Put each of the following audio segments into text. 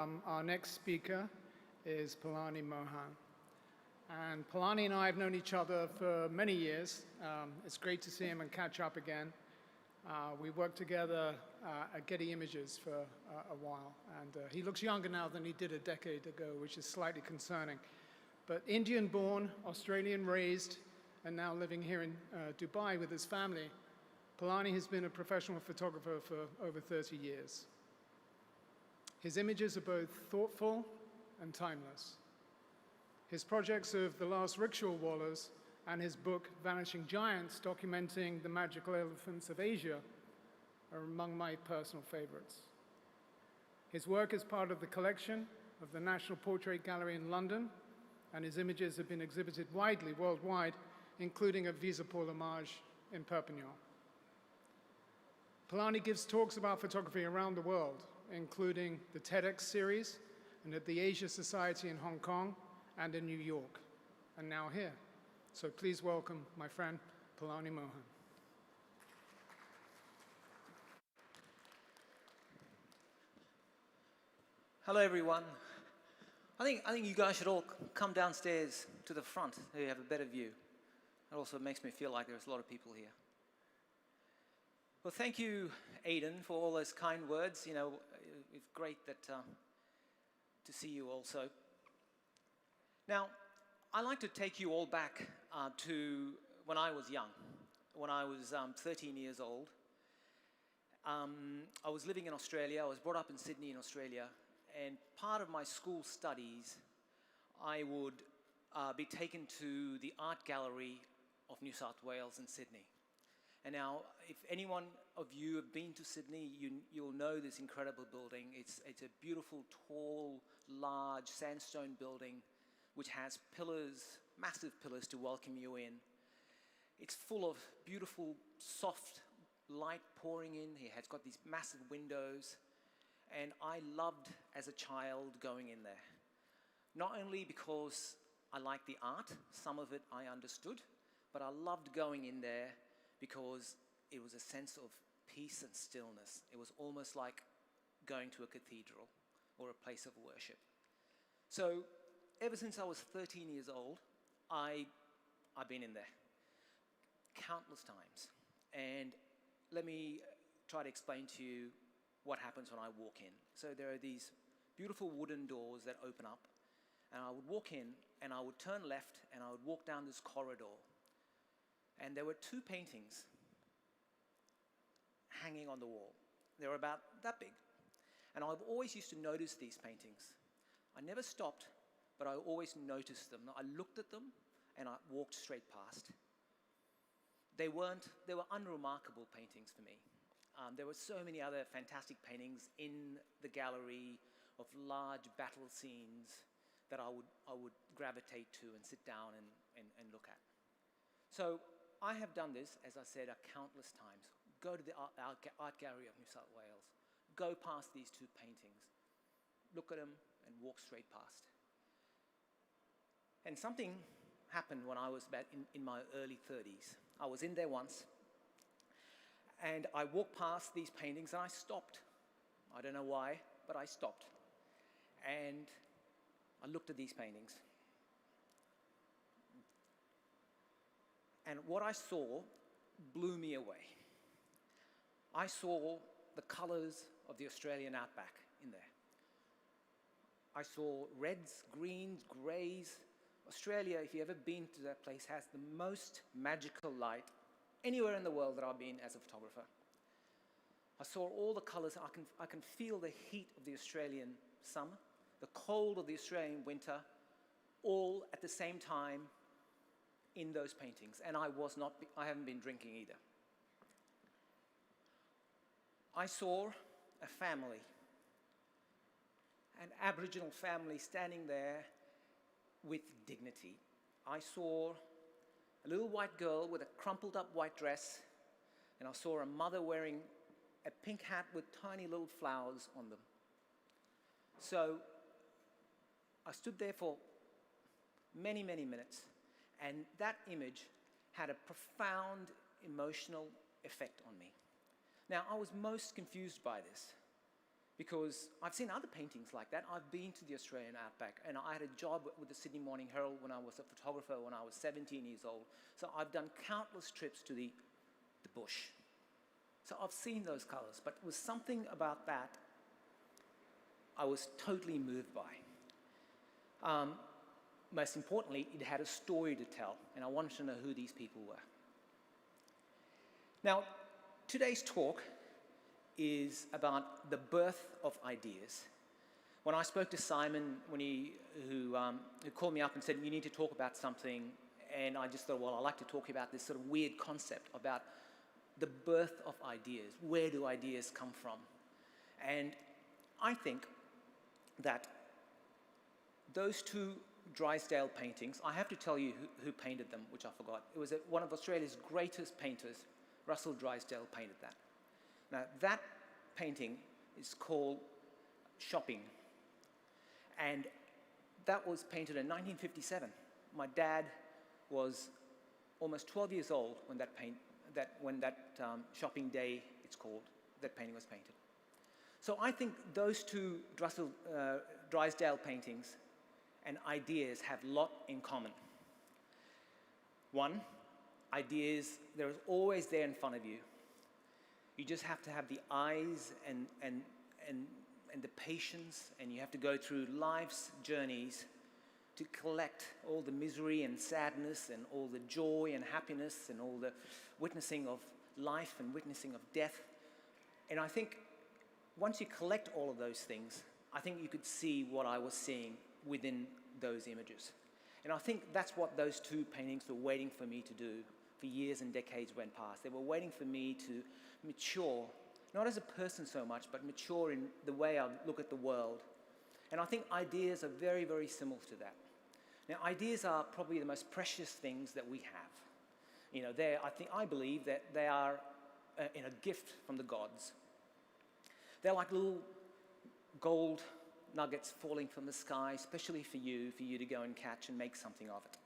Our next speaker is Palani Mohan. And Palani and I have known each other for many years. It's great to see him and catch up again. We worked together at Getty Images for a while. And he looks younger now than he did a decade ago, which is slightly concerning. But Indian-born, Australian-raised, and now living here in Dubai with his family, Palani has been a professional photographer for over 30 years. His images are both thoughtful and timeless. His projects of The Last Rickshaw Wallahs and his book, Vanishing Giants, documenting the magical elephants of Asia, are among my personal favorites. His work is part of the collection of the National Portrait Gallery in London, and his images have been exhibited widely worldwide, including at Visa pour l'Image in Perpignan. Palani gives talks about photography around the world, including the TEDx series and at the Asia Society in Hong Kong and in New York, and now here. So please welcome my friend, Palani Mohan. Hello, everyone. I think you guys should all come downstairs to the front so you have a better view. It also makes me feel like there's a lot of people here. Well, thank you, Aidan, for all those kind words. You know, it's great that to see you also. Now, I'd like to take you all back to when I was young, when I was 13 years old. I was living in Australia. I was brought up in Sydney in Australia. And part of my school studies, I would be taken to the art gallery of New South Wales in Sydney. And now, if anyone of you have been to Sydney, you'll know this incredible building. It's a beautiful, tall, large sandstone building which has pillars, massive pillars to welcome you in. It's full of beautiful, soft light pouring in. It's got these massive windows. And I loved, as a child, going in there. Not only because I liked the art, some of it I understood, but I loved going in there because it was a sense of peace and stillness. It was almost like going to a cathedral or a place of worship. So ever since I was 13 years old, I've been in there countless times. And let me try to explain to you what happens when I walk in. So there are these beautiful wooden doors that open up, and I would walk in, and I would turn left, and I would walk down this corridor. And there were two paintings hanging on the wall. They were about that big. And I've always used to notice these paintings. I never stopped, but I always noticed them. I looked at them, and I walked straight past. They were unremarkable paintings for me. There were so many other fantastic paintings in the gallery of large battle scenes that I would gravitate to and sit down and look at. So I have done this, as I said, countless times. Go to the Art Gallery of New South Wales. Go past these two paintings. Look at them and walk straight past. And something happened when I was about in my early 30s. I was in there once, and I walked past these paintings, and I stopped. I don't know why, but I stopped. And I looked at these paintings. And what I saw blew me away. I saw the colors of the Australian outback in there. I saw reds, greens, greys. Australia, if you've ever been to that place, has the most magical light anywhere in the world that I've been as a photographer. I saw all the colors. I can feel the heat of the Australian summer, the cold of the Australian winter, all at the same time in those paintings. And I haven't been drinking either. I saw a family, an Aboriginal family standing there with dignity. I saw a little white girl with a crumpled up white dress, and I saw a mother wearing a pink hat with tiny little flowers on them. So I stood there for many, many minutes, and that image had a profound emotional effect on me. Now, I was most confused by this because I've seen other paintings like that. I've been to the Australian outback, and I had a job with the Sydney Morning Herald when I was a photographer when I was 17 years old. So I've done countless trips to the bush. So I've seen those colors, but it was something about that I was totally moved by. Most importantly, it had a story to tell, and I wanted to know who these people were. Now, today's talk is about the birth of ideas. When I spoke to Simon, who called me up and said, you need to talk about something, and I just thought, well, I'd like to talk about this sort of weird concept about the birth of ideas. Where do ideas come from? And I think that those two Drysdale paintings, I have to tell you who painted them, which I forgot. It was one of Australia's greatest painters, Russell Drysdale, painted that. Now, that painting is called Shopping, and that was painted in 1957. My dad was almost 12 years old when that Shopping Day, it's called, that painting was painted. So I think those two Drysdale paintings and ideas have a lot in common. One, ideas, they're always there in front of you. You just have to have the eyes and the patience, and you have to go through life's journeys to collect all the misery and sadness and all the joy and happiness and all the witnessing of life and witnessing of death. And I think once you collect all of those things, I think you could see what I was seeing within those images. And I think that's what those two paintings were waiting for me to do for years and decades went past. They were waiting for me to mature, not as a person so much, but mature in the way I look at the world. And I think ideas are very, very similar to that. Now, ideas are probably the most precious things that we have. You know, I believe that they are a gift from the gods. They're like little gold nuggets falling from the sky, especially for you to go and catch and make something of it.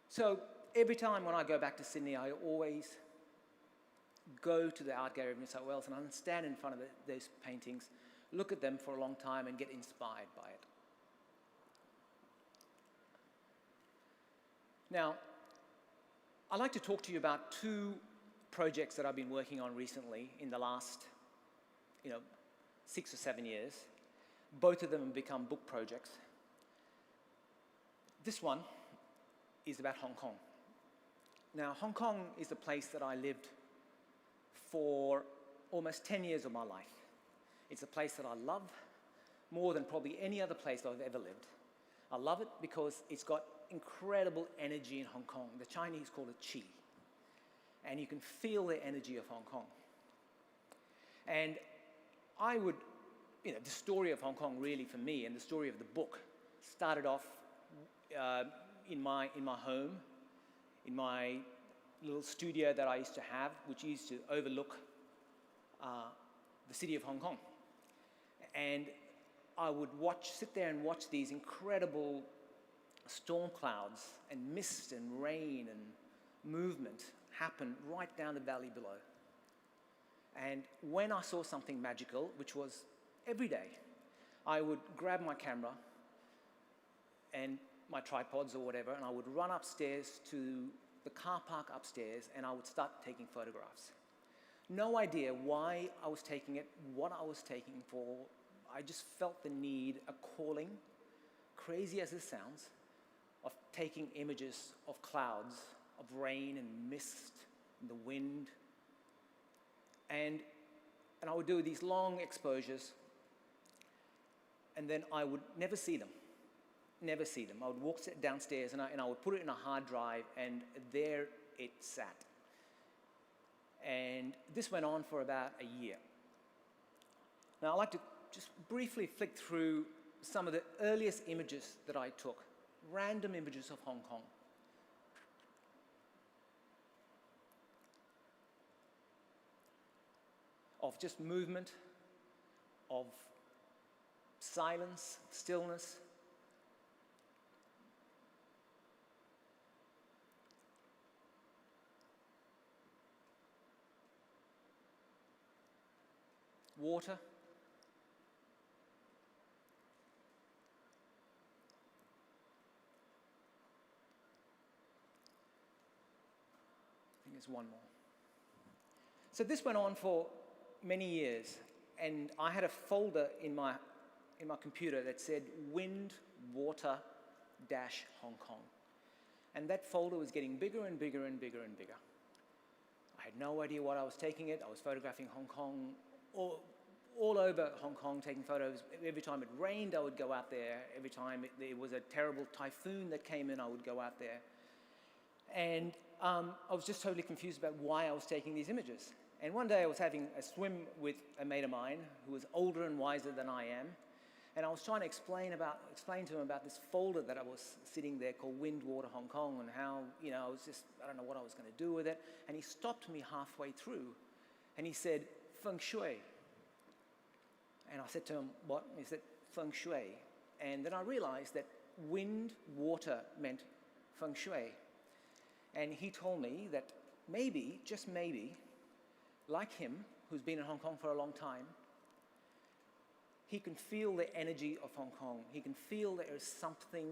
So every time when I go back to Sydney, I always go to the art gallery of New South Wales and I stand in front of those paintings, look at them for a long time and get inspired by it. Now, I'd like to talk to you about two projects that I've been working on recently in the last, 6 or 7 years. Both of them have become book projects. This one is about Hong Kong. Now, Hong Kong is a place that I lived for almost 10 years of my life. It's a place that I love more than probably any other place I've ever lived. I love it because it's got incredible energy in Hong Kong. The Chinese call it qi. And you can feel the energy of Hong Kong. And the story of Hong Kong really for me, and the story of the book, started off in my home, in my little studio that I used to have, which used to overlook the city of Hong Kong. And I would sit there and watch these incredible storm clouds and mist and rain and movement happen right down the valley below. And when I saw something magical, which was every day, I would grab my camera and my tripods or whatever, and I would run upstairs to the car park upstairs, and I would start taking photographs. No idea why I was taking it, what I was taking for. I just felt the need, a calling, crazy as this sounds, of taking images of clouds, of rain and mist, and the wind. And I would do these long exposures, and then I would never see them. Never see them. I would walk downstairs and I would put it in a hard drive, and there it sat. And this went on for about a year. Now I'd like to just briefly flick through some of the earliest images that I took, random images of Hong Kong. Of just movement, of silence, stillness. water. I think there's one more. So this went on for many years, and I had a folder in my computer that said wind, water, dash Hong Kong. And that folder was getting bigger and bigger and bigger and bigger. I had no idea what I was taking it. I was photographing Hong Kong, all over Hong Kong, taking photos. Every time it rained, I would go out there. Every time there was a terrible typhoon that came in, I would go out there. And I was just totally confused about why I was taking these images. And one day I was having a swim with a mate of mine who was older and wiser than I am. And I was trying to explain to him about this folder that I was sitting there called Wind, Water, Hong Kong, and how, I don't know what I was going to do with it. And he stopped me halfway through, and he said, feng shui. And I said to him, what? And he said, feng shui. And then I realized that wind, water meant feng shui. And he told me that maybe, just maybe, like him, who's been in Hong Kong for a long time, he can feel the energy of Hong Kong. He can feel there is something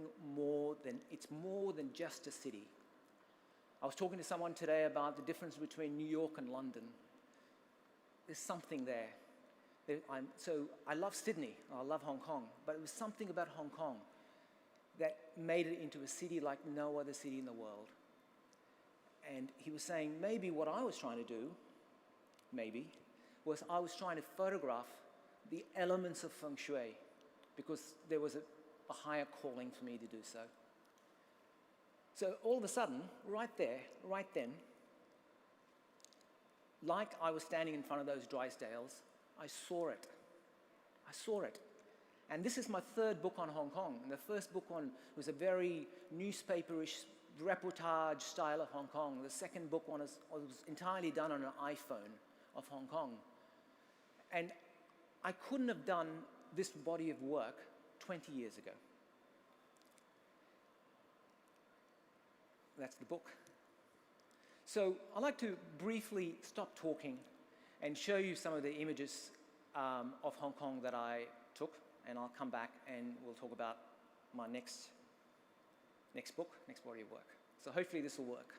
it's more than just a city. I was talking to someone today about the difference between New York and London. There's something there. So I love Sydney, I love Hong Kong, but it was something about Hong Kong that made it into a city like no other city in the world. And he was saying maybe what I was trying to do, was I was trying to photograph the elements of feng shui, because there was a higher calling for me to do so. So all of a sudden, right then, like I was standing in front of those Drysdales, I saw it. And this is my third book on Hong Kong. And the first book was a very newspaperish reportage style of Hong Kong. The second book was entirely done on an iPhone of Hong Kong. And I couldn't have done this body of work 20 years ago. That's the book. So I'd like to briefly stop talking and show you some of the images of Hong Kong that I took, and I'll come back and we'll talk about my next book, next body of work. So hopefully this will work.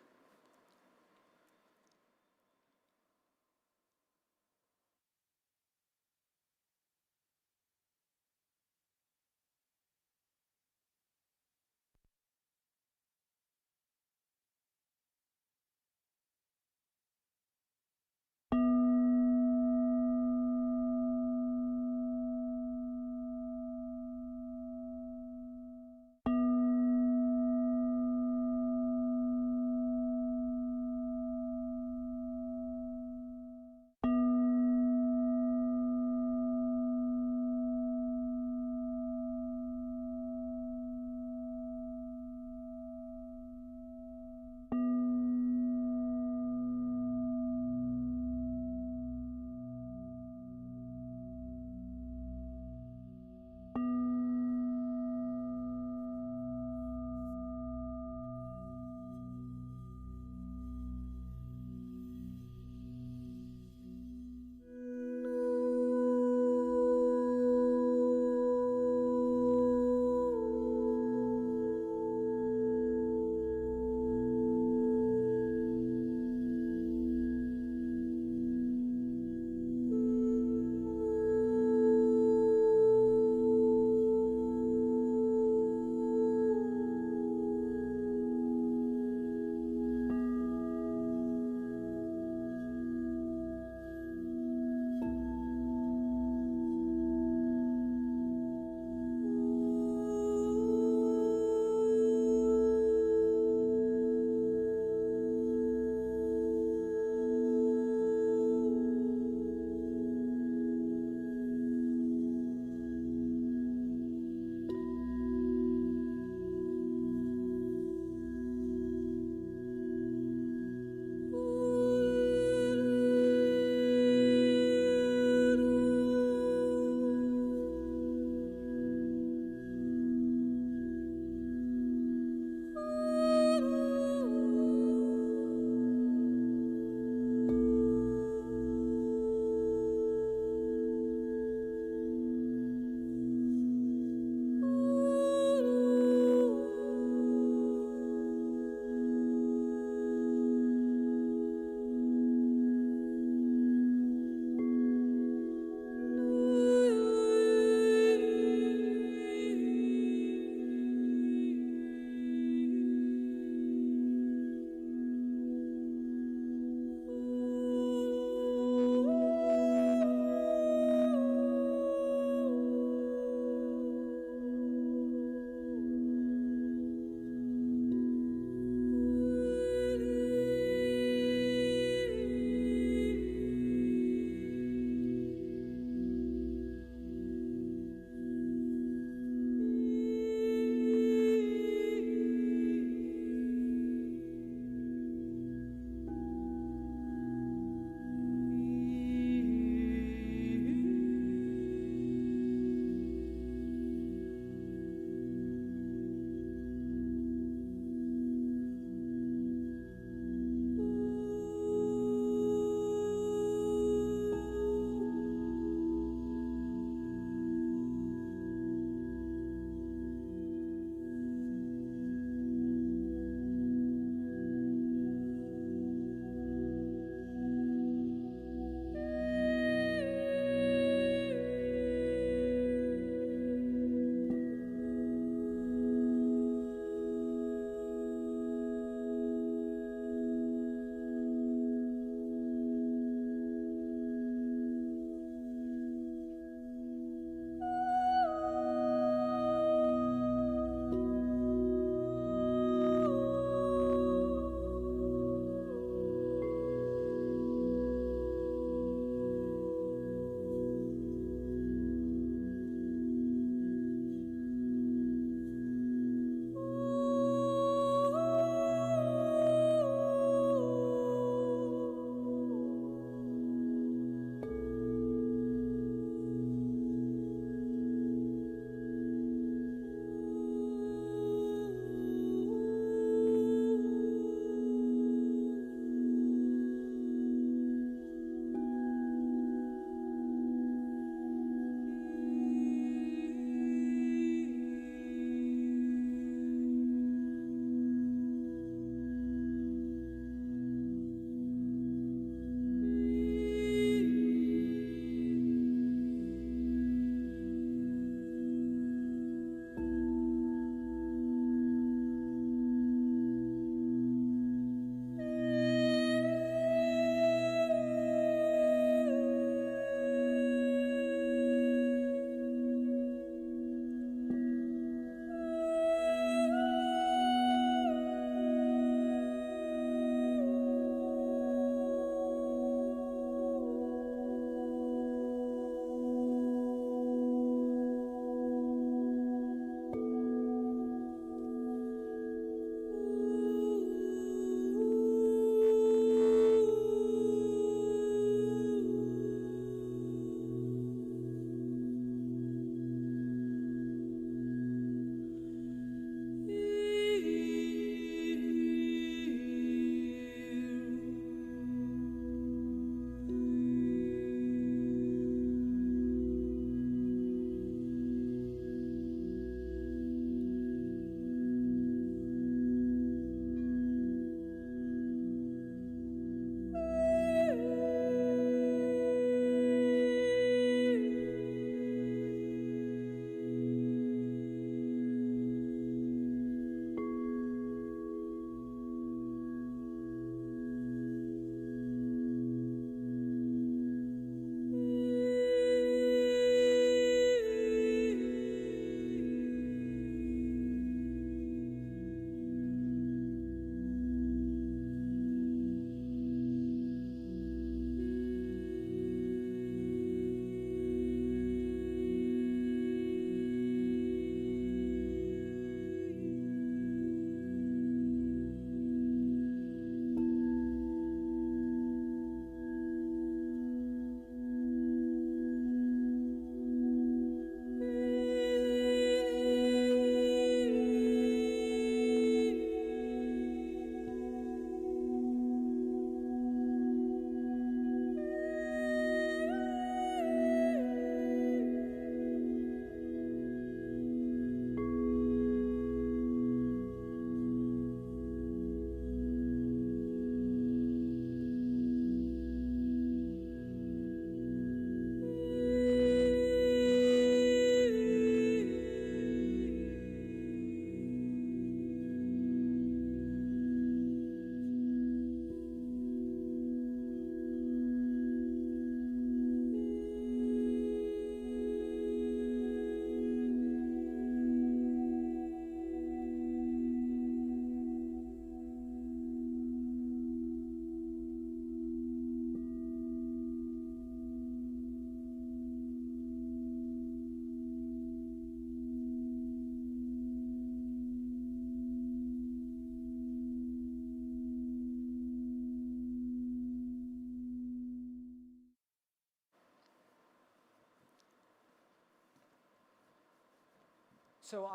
So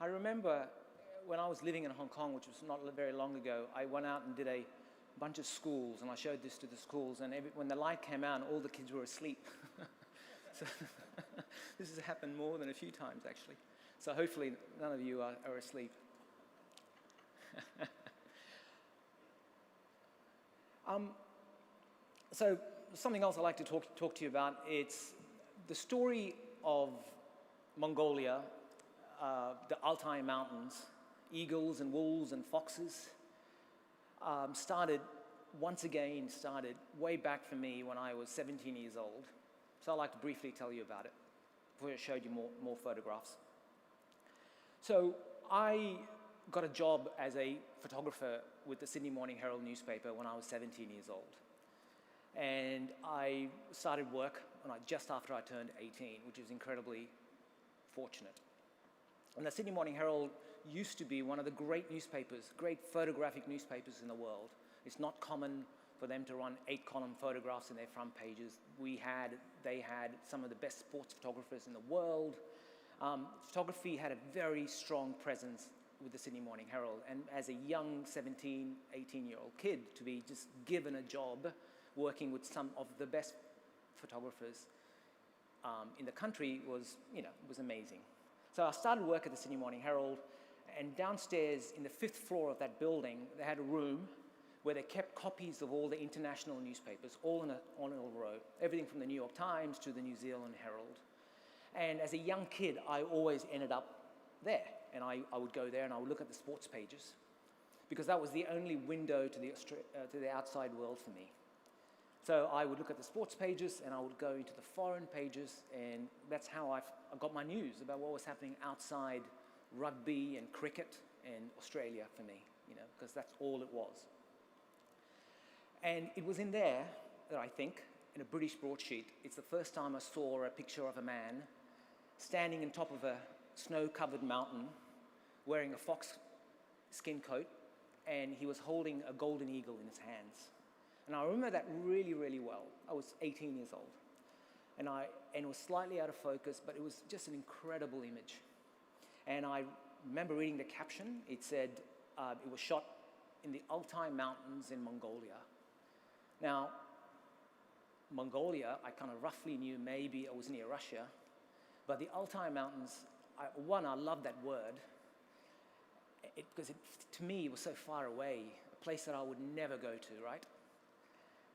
I remember when I was living in Hong Kong, which was not very long ago, I went out and did a bunch of schools, and I showed this to the schools, and when the light came out, all the kids were asleep. So this has happened more than a few times, actually. So hopefully none of you are asleep. So something else I'd like to talk to you about, it's the story of Mongolia, the Altai Mountains, eagles and wolves and foxes, started way back for me when I was 17 years old. So I'd like to briefly tell you about it before I showed you more photographs. So I got a job as a photographer with the Sydney Morning Herald newspaper when I was 17 years old. And I started work just after I turned 18, which is incredibly fortunate. And the Sydney Morning Herald used to be one of the great newspapers, great photographic newspapers in the world. It's not common for them to run 8-column photographs in their front pages. They had some of the best sports photographers in the world. Photography had a very strong presence with the Sydney Morning Herald. And as a young 17, 18-year-old kid, to be just given a job working with some of the best photographers in the country was amazing. So I started work at the Sydney Morning Herald, and downstairs in the 5th floor of that building, they had a room where they kept copies of all the international newspapers, all on a row, everything from the New York Times to the New Zealand Herald. And as a young kid, I always ended up there, and I would go there and I would look at the sports pages, because that was the only window to the outside world for me. So I would look at the sports pages and I would go into the foreign pages, and that's how I got my news about what was happening outside rugby and cricket and Australia for me, because that's all it was. And it was in there that I think, in a British broadsheet, it's the first time I saw a picture of a man standing on top of a snow-covered mountain wearing a fox skin coat, and he was holding a golden eagle in his hands. And I remember that really, really well. I was 18 years old. And it was slightly out of focus, but it was just an incredible image. And I remember reading the caption. It said it was shot in the Altai Mountains in Mongolia. Now, Mongolia, I kind of roughly knew maybe it was near Russia, but the Altai Mountains, I love that word, because to me it was so far away, a place that I would never go to, right?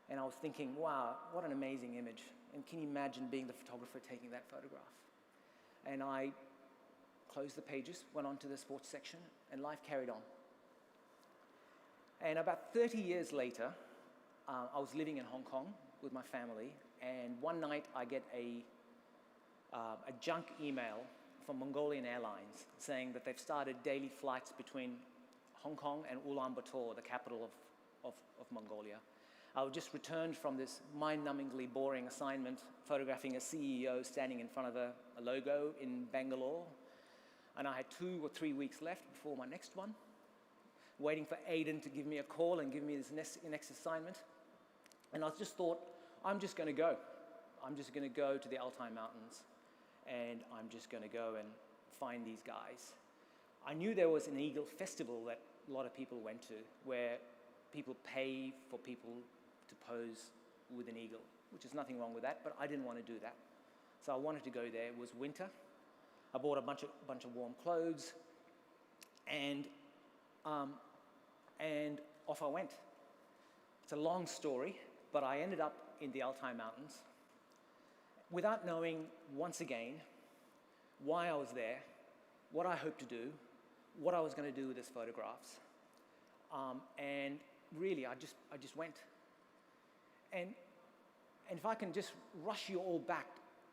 And I was thinking, wow, what an amazing image. And can you imagine being the photographer taking that photograph? And I closed the pages, went on to the sports section, and life carried on. And about 30 years later, I was living in Hong Kong with my family, and one night I get a junk email from Mongolian Airlines saying that they've started daily flights between Hong Kong and Ulaanbaatar, the capital of Mongolia. I had just returned from this mind-numbingly boring assignment, photographing a CEO standing in front of a logo in Bangalore, and I had 2 or 3 weeks left before my next one, waiting for Aidan to give me a call and give me this next assignment. And I just thought, I'm just going to go. I'm just going to go to the Altai Mountains, and I'm just going to go and find these guys. I knew there was an eagle festival that a lot of people went to, where people pay for people to pose with an eagle, which is nothing wrong with that, but I didn't want to do that. So I wanted to go there. It was winter. I bought a bunch of warm clothes, and off I went. It's a long story, but I ended up in the Altai Mountains without knowing, once again, why I was there, what I hoped to do, what I was going to do with these photographs. And really, I just went. And if I can just rush you all back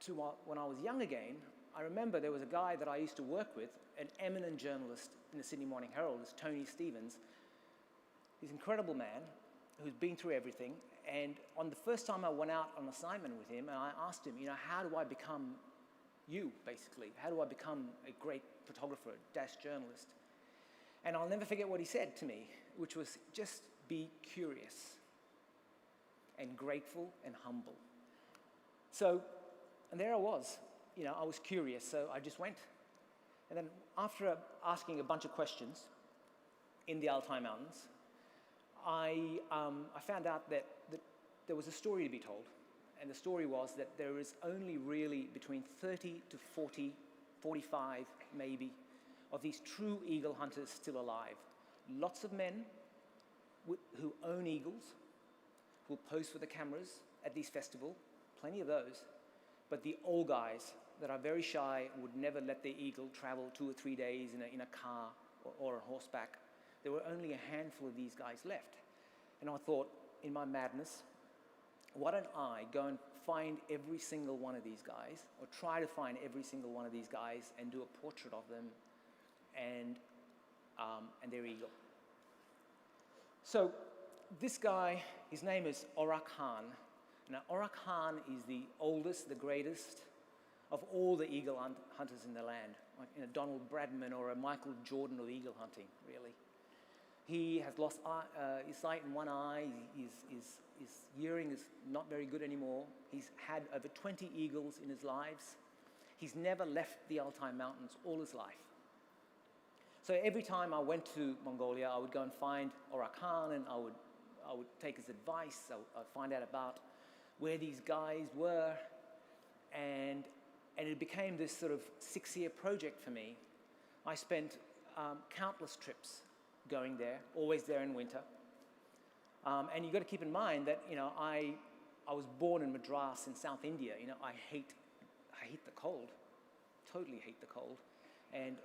to when I was young again, I remember there was a guy that I used to work with, an eminent journalist in the Sydney Morning Herald, is Tony Stevens. He's an incredible man who's been through everything. And on the first time I went out on assignment with him, and I asked him, how do I become you, basically? How do I become a great photographer, journalist? And I'll never forget what he said to me, which was, just be curious and grateful and humble. So, and there I was. I was curious, so I just went. And then after asking a bunch of questions in the Altai Mountains, I found out that there was a story to be told. And the story was that there is only really between 30 to 40, 45 maybe, of these true eagle hunters still alive. Lots of men who own eagles, who pose for the cameras at these festivals, plenty of those. But the old guys that are very shy and would never let their eagle travel 2 or 3 days in a car or on horseback, there were only a handful of these guys left. And I thought, in my madness, why don't I go and find every single one of these guys, or try to find every single one of these guys and do a portrait of them and their eagle. So this guy, his name is Ora Khan. Now Ora Khan is the oldest, the greatest of all the eagle hunters in the land, like Donald Bradman or a Michael Jordan of eagle hunting, really. He has lost his sight in one eye. His hearing is not very good anymore. He's had over 20 eagles in his lives. He's never left the Altai Mountains all his life. So every time I went to Mongolia, I would go and find Ora Khan, and I would take his advice. I'd find out about where these guys were, and it became this sort of 6-year project for me. I spent countless trips going there, always there in winter. And you've got to keep in mind that, I was born in Madras in South India. I hate the cold, totally hate the cold. And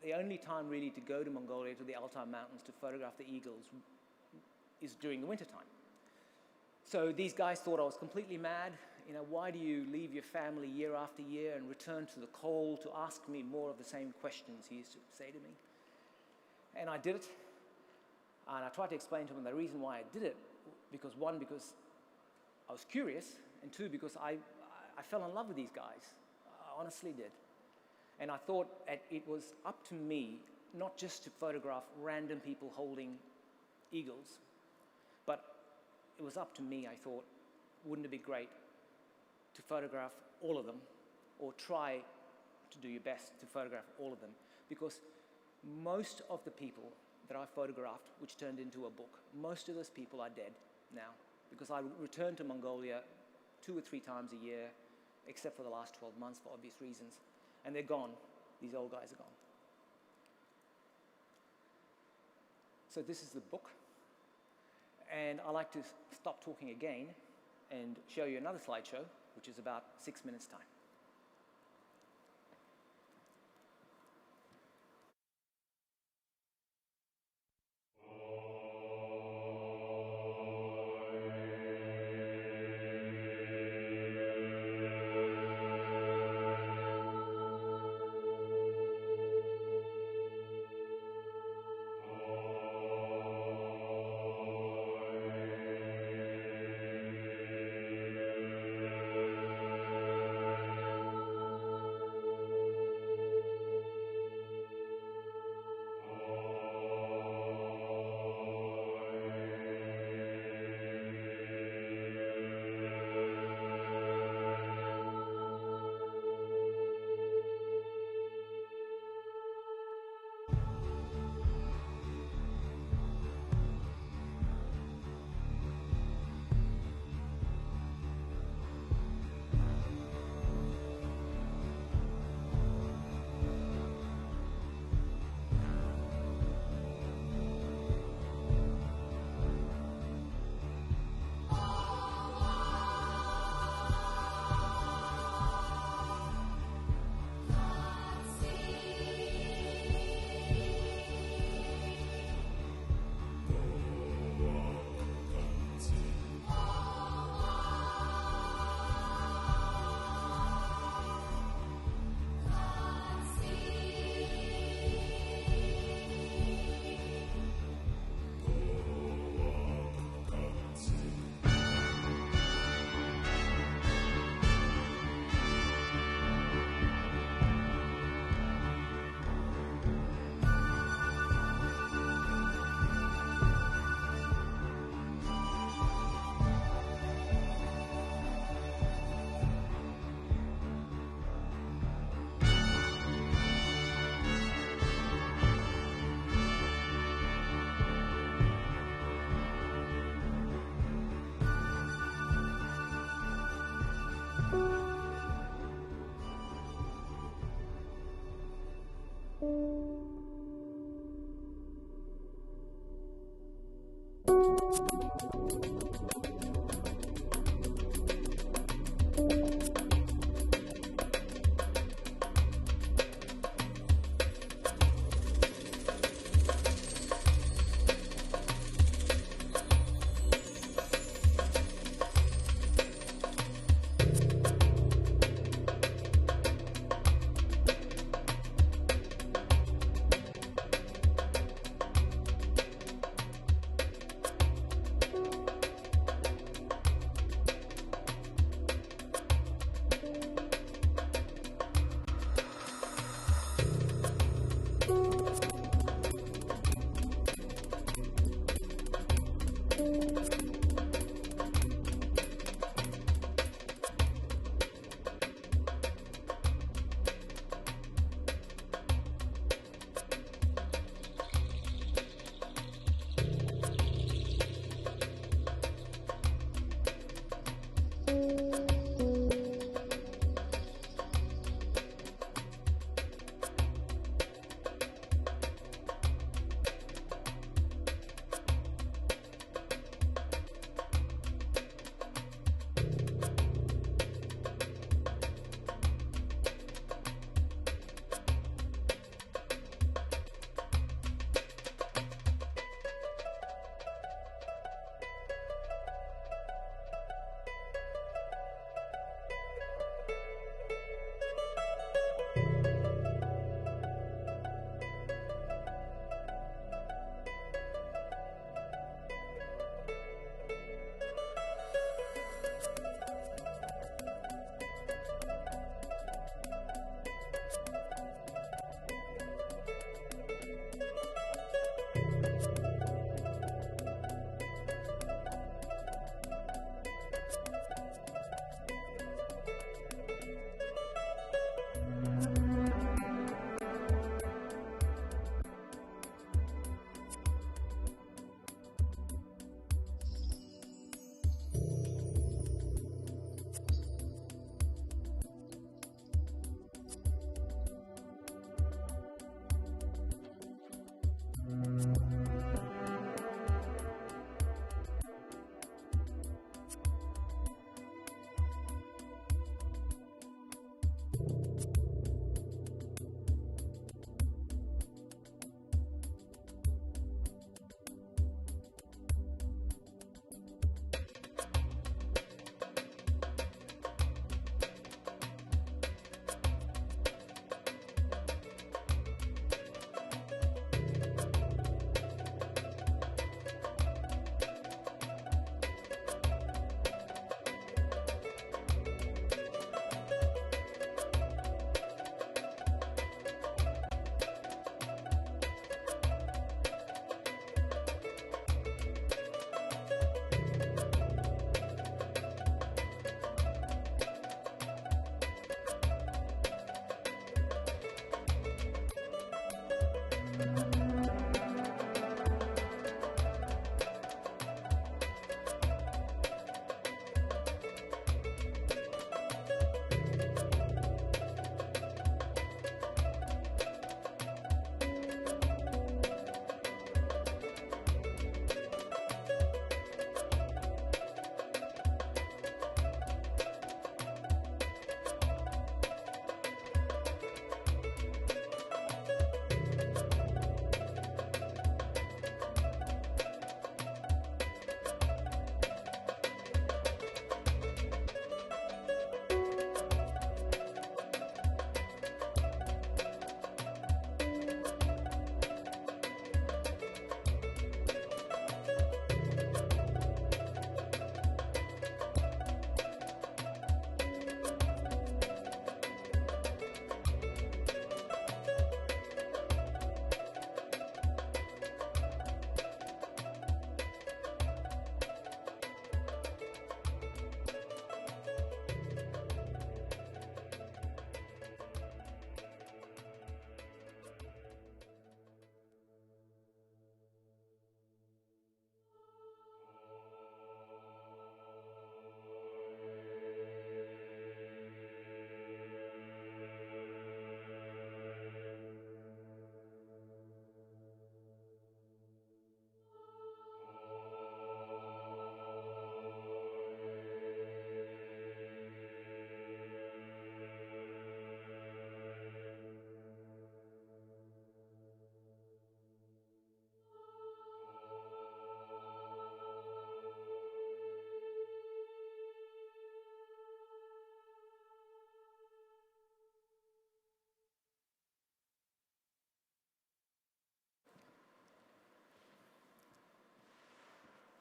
the only time really to go to Mongolia, to the Altai Mountains, to photograph the eagles is during the winter time. So these guys thought I was completely mad. Why do you leave your family year after year and return to the cold to ask me more of the same questions, he used to say to me. And I did it. And I tried to explain to him the reason why I did it, because I was curious, and 2, because I fell in love with these guys. I honestly did. And I thought it was up to me, not just to photograph random people holding eagles, but it was up to me, I thought, wouldn't it be great to photograph all of them, or try to do your best to photograph all of them, because most of the people that I photographed, which turned into a book, most of those people are dead now, because I return to Mongolia 2 or 3 times a year, except for the last 12 months for obvious reasons, and they're gone. These old guys are gone. So this is the book, and I like to stop talking again and show you another slideshow, which is about 6 minutes' time.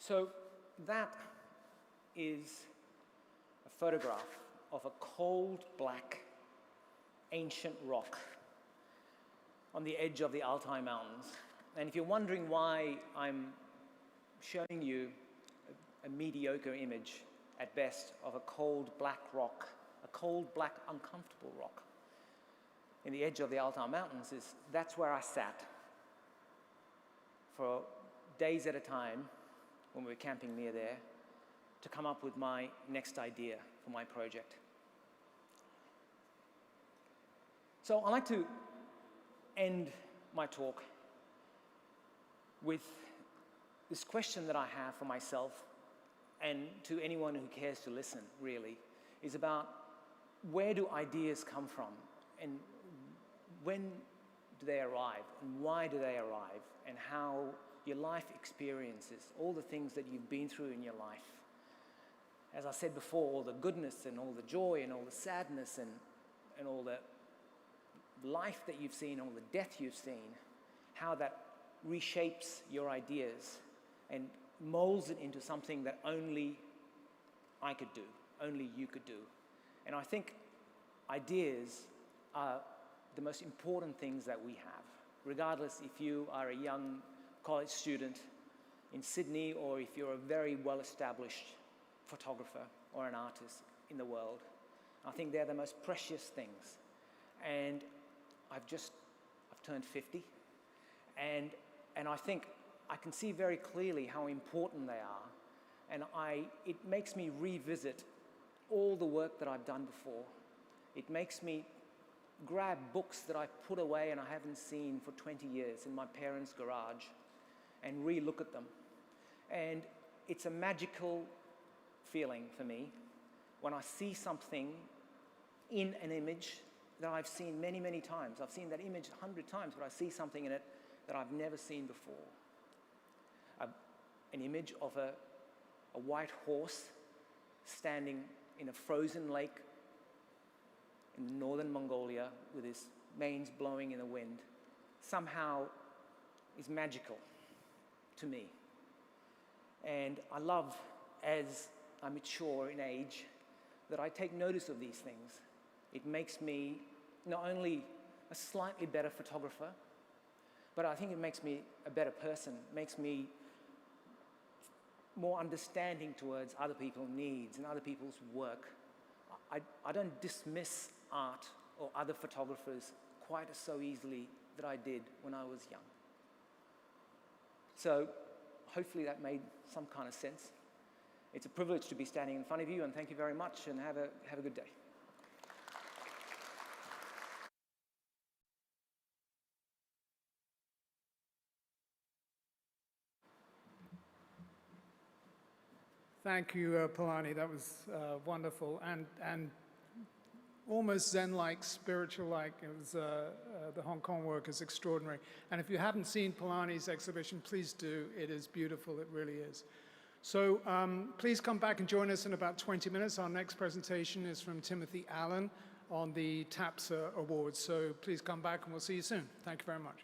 So that is a photograph of a cold black ancient rock on the edge of the Altai Mountains. And if you're wondering why I'm showing you a mediocre image at best of a cold black rock, a cold black uncomfortable rock in the edge of the Altai Mountains, is that's where I sat for days at a time when we were camping near there to come up with my next idea for my project. So I'd like to end my talk with this question that I have for myself and to anyone who cares to listen, really, is about where do ideas come from and when do they arrive and why do they arrive, and how your life experiences, all the things that you've been through in your life. As I said before, all the goodness and all the joy and all the sadness and all the life that you've seen, all the death you've seen, how that reshapes your ideas and molds it into something that only I could do, only you could do. And I think ideas are the most important things that we have, regardless if you are a young college student in Sydney or if you're a very well-established photographer or an artist in the world. I think they're the most precious things. And I've turned 50, and I think I can see very clearly how important they are, and it makes me revisit all the work that I've done before. It makes me grab books that I've put away and I haven't seen for 20 years in my parents' garage and re-look at them. And it's a magical feeling for me when I see something in an image that I've seen many, many times. I've seen that image 100 times, but I see something in it that I've never seen before. An image of a white horse standing in a frozen lake in northern Mongolia with his manes blowing in the wind somehow is magical to me. And I love, as I mature in age, that I take notice of these things. It makes me not only a slightly better photographer, but I think it makes me a better person, makes me more understanding towards other people's needs and other people's work. I don't dismiss art or other photographers quite so easily that I did when I was young. So hopefully that made some kind of sense. It's a privilege to be standing in front of you, and thank you very much, and have a good day. Thank you, Palani. That was wonderful and almost Zen-like, spiritual-like. It was the Hong Kong work is extraordinary. And if you haven't seen Palani's exhibition, please do. It is beautiful. It really is. So please come back and join us in about 20 minutes. Our next presentation is from Timothy Allen on the TAPSA Awards. So please come back and we'll see you soon. Thank you very much.